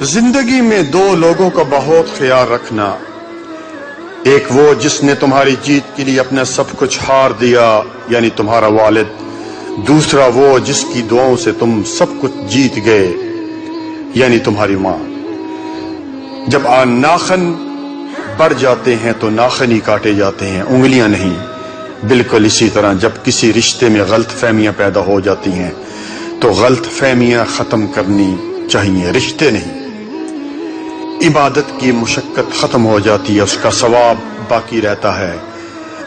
زندگی میں دو لوگوں کا بہت خیال رکھنا، ایک وہ جس نے تمہاری جیت کے لیے اپنا سب کچھ ہار دیا یعنی تمہارا والد، دوسرا وہ جس کی دعاؤں سے تم سب کچھ جیت گئے یعنی تمہاری ماں۔ جب ناخن بڑھ جاتے ہیں تو ناخن ہی کاٹے جاتے ہیں، انگلیاں نہیں۔ بالکل اسی طرح جب کسی رشتے میں غلط فہمیاں پیدا ہو جاتی ہیں تو غلط فہمیاں ختم کرنی چاہیے، رشتے نہیں۔ عبادت کی مشقت ختم ہو جاتی ہے، اس کا ثواب باقی رہتا ہے،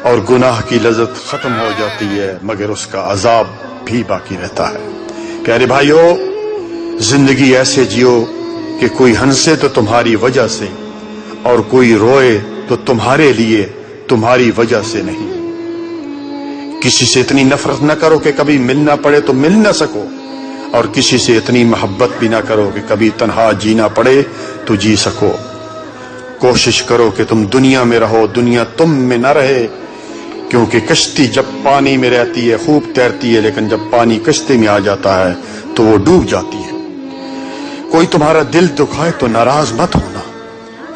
اور گناہ کی لذت ختم ہو جاتی ہے مگر اس کا عذاب بھی باقی رہتا ہے۔ پیارے بھائیو، زندگی ایسے جیو کہ کوئی ہنسے تو تمہاری وجہ سے اور کوئی روئے تو تمہارے لیے، تمہاری وجہ سے نہیں۔ کسی سے اتنی نفرت نہ کرو کہ کبھی ملنا پڑے تو مل نہ سکو، اور کسی سے اتنی محبت بھی نہ کرو کہ کبھی تنہا جینا پڑے تو جی سکو۔ کوشش کرو کہ تم دنیا میں رہو، دنیا تم میں نہ رہے، کیونکہ کشتی جب پانی میں رہتی ہے خوب تیرتی ہے، لیکن جب پانی کشتی میں آ جاتا ہے تو وہ ڈوب جاتی ہے۔ کوئی تمہارا دل دکھائے تو ناراض مت ہونا،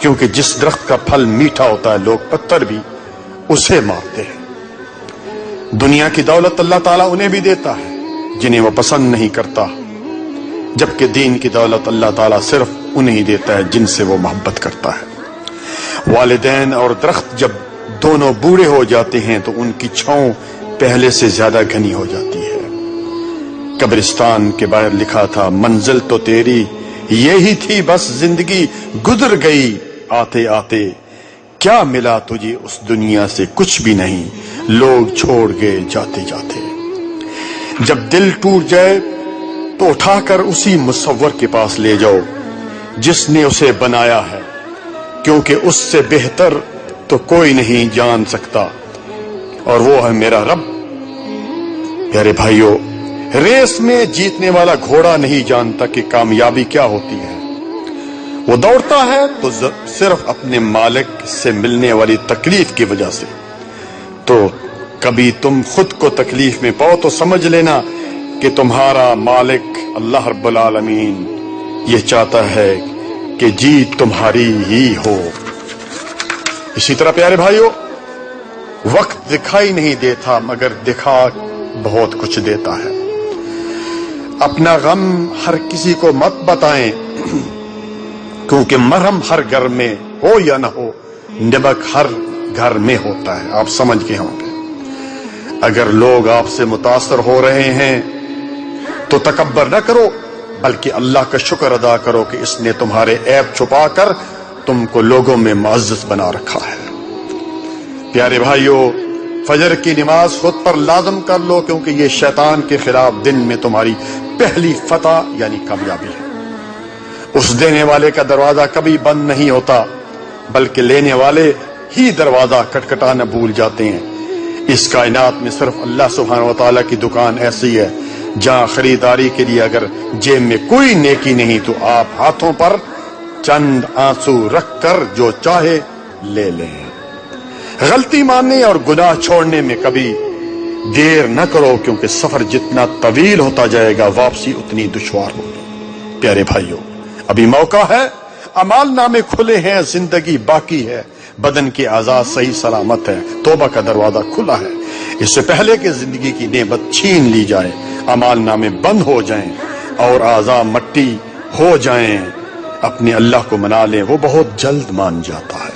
کیونکہ جس درخت کا پھل میٹھا ہوتا ہے لوگ پتھر بھی اسے مارتے ہیں۔ دنیا کی دولت اللہ تعالیٰ انہیں بھی دیتا ہے جنہیں وہ پسند نہیں کرتا، جبکہ دین کی دولت اللہ تعالیٰ صرف انہیں ہی دیتا ہے جن سے وہ محبت کرتا ہے۔ والدین اور درخت جب دونوں بوڑھے ہو جاتے ہیں تو ان کی چھاؤں پہلے سے زیادہ گھنی ہو جاتی ہے۔ قبرستان کے باہر لکھا تھا، منزل تو تیری یہی تھی بس زندگی گزر گئی آتے آتے، کیا ملا تجھے اس دنیا سے؟ کچھ بھی نہیں، لوگ چھوڑ گئے جاتے جاتے۔ جب دل ٹوٹ جائے تو اٹھا کر اسی مصور کے پاس لے جاؤ جس نے اسے بنایا ہے، کیونکہ اس سے بہتر تو کوئی نہیں جان سکتا، اور وہ ہے میرا رب۔ پیارے بھائیو، ریس میں جیتنے والا گھوڑا نہیں جانتا کہ کامیابی کیا ہوتی ہے۔ وہ دوڑتا ہے تو صرف اپنے مالک سے ملنے والی تکلیف کی وجہ سے۔ تو کبھی تم خود کو تکلیف میں پاؤ تو سمجھ لینا کہ تمہارا مالک اللہ رب العالمین یہ چاہتا ہے کہ جیت تمہاری ہی ہو۔ اسی طرح پیارے بھائیو، وقت دکھائی نہیں دیتا مگر دکھا بہت کچھ دیتا ہے۔ اپنا غم ہر کسی کو مت بتائیں، کیونکہ مرہم ہر گھر میں ہو یا نہ ہو، نمک ہر گھر میں ہوتا ہے۔ آپ سمجھ کے ہوں گے۔ اگر لوگ آپ سے متاثر ہو رہے ہیں تو تکبر نہ کرو، بلکہ اللہ کا شکر ادا کرو کہ اس نے تمہارے عیب چھپا کر تم کو لوگوں میں معزز بنا رکھا ہے۔ پیارے بھائیو، فجر کی نماز خود پر لازم کر لو، کیونکہ یہ شیطان کے خلاف دن میں تمہاری پہلی فتح یعنی کامیابی ہے۔ اس دینے والے کا دروازہ کبھی بند نہیں ہوتا، بلکہ لینے والے ہی دروازہ کٹکھٹانا بھول جاتے ہیں۔ اس کائنات میں صرف اللہ سبحانہ و تعالیٰ کی دکان ایسی ہے جہاں خریداری کے لیے اگر جیب میں کوئی نیکی نہیں تو آپ ہاتھوں پر چند آنسو رکھ کر جو چاہے لے لیں۔ غلطی ماننے اور گناہ چھوڑنے میں کبھی دیر نہ کرو، کیونکہ سفر جتنا طویل ہوتا جائے گا واپسی اتنی دشوار ہوگی۔ پیارے بھائیو، ابھی موقع ہے، اعمال نامے کھلے ہیں، زندگی باقی ہے، بدن کے اعضاء صحیح سلامت ہے، توبہ کا دروازہ کھلا ہے۔ اس سے پہلے کہ زندگی کی نعمت چھین لی جائے، اعمال نامے بند ہو جائیں اور اعضاء مٹی ہو جائیں، اپنے اللہ کو منا لیں، وہ بہت جلد مان جاتا ہے۔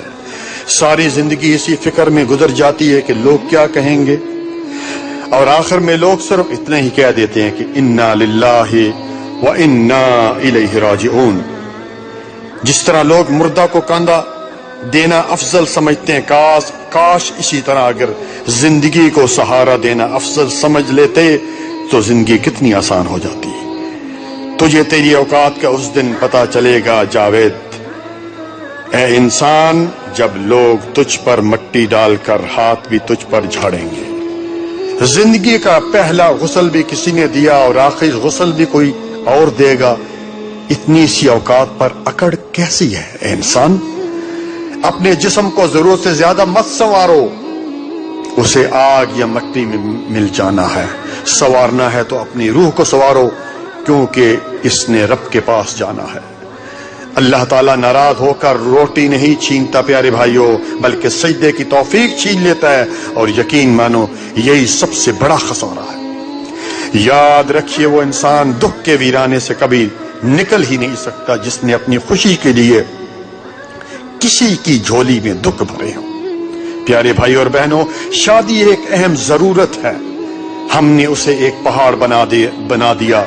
ساری زندگی اسی فکر میں گزر جاتی ہے کہ لوگ کیا کہیں گے، اور آخر میں لوگ صرف اتنا ہی کہہ دیتے ہیں کہ انا للہ و انا الیہ راجعون۔ جس طرح لوگ مردہ کو کاندھا دینا افضل سمجھتے ہیں، کاش اسی طرح اگر زندگی کو سہارا دینا افضل سمجھ لیتے تو زندگی کتنی آسان ہو جاتی۔ تجھے تیری اوقات کا اس دن پتا چلے گا جاوید، اے انسان، جب لوگ تجھ پر مٹی ڈال کر ہاتھ بھی تجھ پر جھاڑیں گے۔ زندگی کا پہلا غسل بھی کسی نے دیا اور آخری غسل بھی کوئی اور دے گا۔ اتنی سی اوقات پر اکڑ کیسی ہے اے انسان؟ اپنے جسم کو ضرورت سے زیادہ مت سنوارو، اسے آگ یا مٹی میں مل جانا ہے۔ سنوارنا ہے تو اپنی روح کو سنوارو، کیونکہ اس نے رب کے پاس جانا ہے۔ اللہ تعالیٰ ناراض ہو کر روٹی نہیں چھینتا پیارے بھائیوں، بلکہ سجدے کی توفیق چھین لیتا ہے، اور یقین مانو یہی سب سے بڑا خسارہ ہے۔ یاد رکھیے وہ انسان دکھ کے ویرانے سے کبھی نکل ہی نہیں سکتا جس نے اپنی خوشی کے لیے کسی کی جھولی میں دکھ بھرے ہوں۔ پیارے بھائی اور بہنوں، شادی ایک اہم ضرورت ہے، ہم نے اسے ایک پہاڑ بنا دیا۔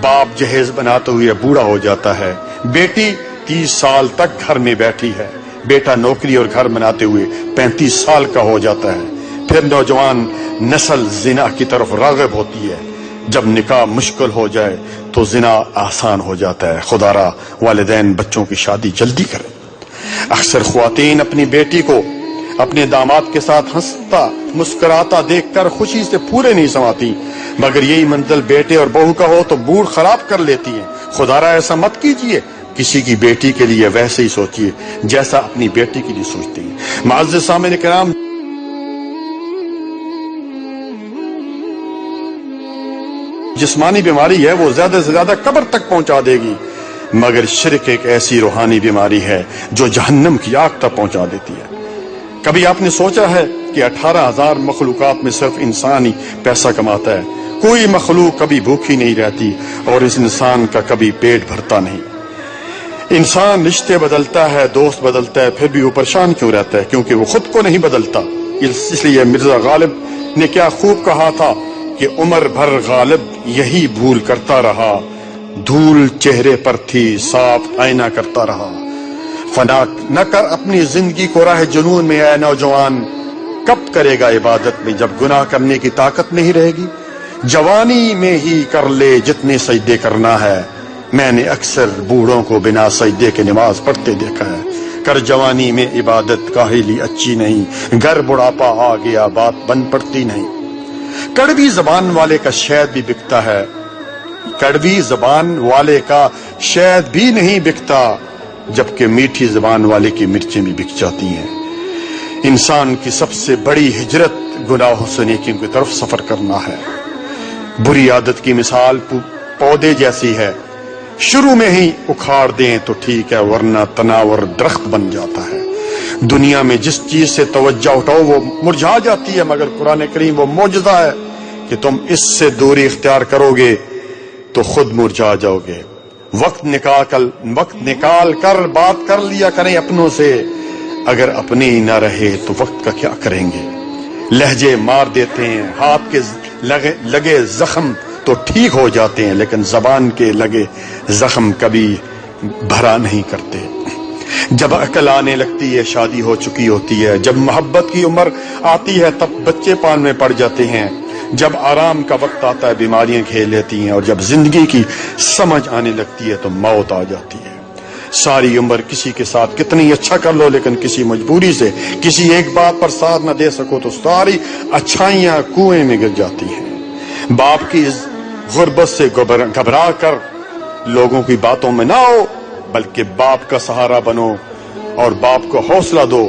باپ جہیز بناتے ہوئے بوڑھا ہو جاتا ہے، بیٹی 30 سال تک گھر میں بیٹھی ہے، بیٹا نوکری اور گھر بناتے ہوئے 35 سال کا ہو جاتا ہے، پھر نوجوان نسل زنا کی طرف راغب ہوتی ہے۔ جب نکاح مشکل ہو جائے تو زنا آسان ہو جاتا ہے۔ خدارا والدین بچوں کی شادی جلدی کریں۔ اکثر خواتین اپنی بیٹی کو اپنے داماد کے ساتھ ہنستا مسکراتا دیکھ کر خوشی سے پورے نہیں سماتی، مگر یہی منزل بیٹے اور بہو کا ہو تو موڈ خراب کر لیتی ہیں۔ خدارا ایسا مت کیجیے، کسی کی بیٹی کے لیے ویسے ہی سوچیے جیسا اپنی بیٹی کے لیے سوچتے ہیں۔ معزز سامعین کرام، جسمانی بیماری ہے وہ زیادہ سے زیادہ قبر تک پہنچا دے گی، مگر شرک ایک ایسی روحانی بیماری ہے جو جہنم کی آگ تک پہنچا دیتی ہے۔ کبھی آپ نے سوچا ہے کہ 18,000 مخلوقات میں صرف انسان ہی پیسہ کماتا ہے؟ کوئی مخلوق کبھی بھوکی نہیں رہتی اور اس انسان کا کبھی پیٹ بھرتا نہیں۔ انسان رشتے بدلتا ہے، دوست بدلتا ہے، پھر بھی وہ پریشان کیوں رہتا ہے؟ کیونکہ وہ خود کو نہیں بدلتا۔ اس لیے مرزا غالب نے کیا خوب کہا تھا کہ عمر بھر غالب یہی بھول کرتا رہا، دھول چہرے پر تھی صاف آئینہ کرتا رہا۔ فنا نہ کر اپنی زندگی کو راہ جنون میں، اے نوجوان کب کرے گا عبادت میں جب گناہ کرنے کی طاقت نہیں رہے گی؟ جوانی میں ہی کر لے جتنے سجدے کرنا ہے۔ میں نے اکثر بوڑھوں کو بنا سجدے کے نماز پڑھتے دیکھا ہے۔ کر جوانی میں عبادت کاہلی اچھی نہیں، گر بڑھاپا آ گیا بات بن پڑتی نہیں۔ کڑوی زبان والے کا شہد بھی بکتا ہے، کڑوی زبان والے کا شہد بھی نہیں بکتا، جبکہ میٹھی زبان والے کی مرچیں بھی بک جاتی ہیں۔ انسان کی سب سے بڑی ہجرت گناہوں سے نیکیوں کی طرف سفر کرنا ہے۔ بری عادت کی مثال پودے جیسی ہے، شروع میں ہی اکھاڑ دیں تو ٹھیک ہے، ورنہ تناور درخت بن جاتا ہے۔ دنیا میں جس چیز سے توجہ اٹھاؤ وہ مرجھا جاتی ہے، مگر قرآن کریم وہ معجزہ ہے کہ تم اس سے دوری اختیار کرو گے تو خود مرجھا جاؤ گے۔ وقت نکال کر بات کر لیا کریں اپنوں سے، اگر اپنے ہی نہ رہے تو وقت کا کیا کریں گے؟ لہجے مار دیتے ہیں، ہاتھ کے لگے زخم تو ٹھیک ہو جاتے ہیں، لیکن زبان کے لگے زخم کبھی بھرا نہیں کرتے۔ جب عقل آنے لگتی ہے شادی ہو چکی ہوتی ہے، جب محبت کی عمر آتی ہے تب بچے پال میں پڑ جاتے ہیں، جب آرام کا وقت آتا ہے بیماریاں گھیر لیتی ہیں، اور جب زندگی کی سمجھ آنے لگتی ہے تو موت آ جاتی ہے۔ ساری عمر کسی کے ساتھ کتنی اچھا کر لو، لیکن کسی مجبوری سے کسی ایک بات پر ساتھ نہ دے سکو تو ساری اچھائیاں کنویں میں گر جاتی ہیں۔ باپ کی غربت سے گھبرا کر لوگوں کی باتوں میں نہ آؤ، بلکہ باپ کا سہارا بنو اور باپ کو حوصلہ دو،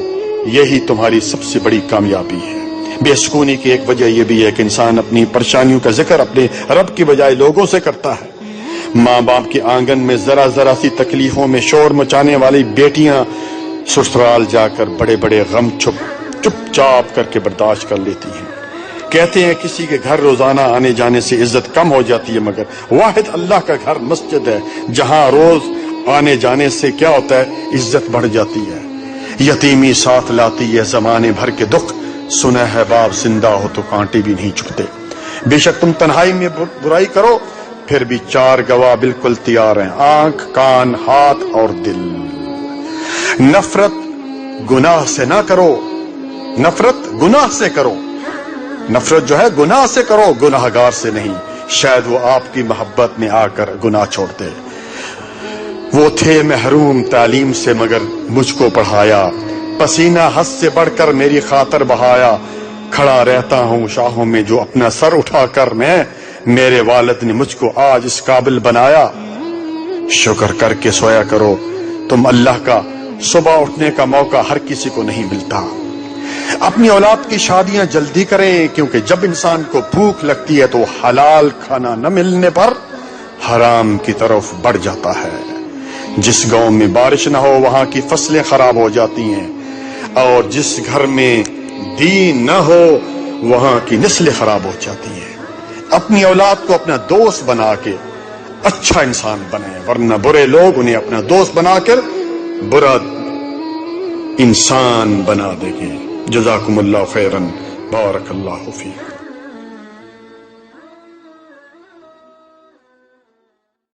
یہی تمہاری سب سے بڑی کامیابی ہے۔ بے سکونی کی ایک وجہ یہ بھی ہے کہ انسان اپنی پریشانیوں کا ذکر اپنے رب کی بجائے لوگوں سے کرتا ہے۔ ماں باپ کے آنگن میں ذرا ذرا سی تکلیفوں میں شور مچانے والی بیٹیاں سسرال جا کر بڑے بڑے غم چپ چاپ کر کے برداشت کر لیتی ہیں۔ کہتے ہیں کسی کے گھر روزانہ آنے جانے سے عزت کم ہو جاتی ہے، مگر واحد اللہ کا گھر مسجد ہے جہاں روز آنے جانے سے کیا ہوتا ہے؟ عزت بڑھ جاتی ہے۔ یتیمی ساتھ لاتی ہے زمانے بھر کے دکھ، سنا ہے باپ زندہ ہو تو کانٹے بھی نہیں چبھتے۔ بے شک تم تنہائی میں برائی کرو، پھر بھی 4 گواہ بالکل تیار ہیں، آنکھ، کان، ہاتھ اور دل۔ نفرت گناہ سے نہ کرو، نفرت گناہ سے کرو، نفرت جو ہے گناہ سے کرو، گناہگار سے نہیں، شاید وہ آپ کی محبت میں آ کر گناہ چھوڑتے۔ وہ تھے محروم تعلیم سے مگر مجھ کو پڑھایا، پسینہ حد سے بڑھ کر میری خاطر بہایا، کھڑا رہتا ہوں شاہوں میں جو اپنا سر اٹھا کر میں، میرے والد نے مجھ کو آج اس قابل بنایا۔ شکر کر کے سویا کرو، تم اللہ کا صبح اٹھنے کا موقع ہر کسی کو نہیں ملتا۔ اپنی اولاد کی شادیاں جلدی کریں، کیونکہ جب انسان کو بھوک لگتی ہے تو حلال کھانا نہ ملنے پر حرام کی طرف بڑھ جاتا ہے۔ جس گاؤں میں بارش نہ ہو وہاں کی فصلیں خراب ہو جاتی ہیں، اور جس گھر میں دین نہ ہو وہاں کی نسلیں خراب ہو جاتی ہیں۔ اپنی اولاد کو اپنا دوست بنا کے اچھا انسان بنائیں، ورنہ برے لوگ انہیں اپنا دوست بنا کر برا انسان بنا دیں گے۔ جزاکم اللہ خیرا، بارک اللہ فیکم۔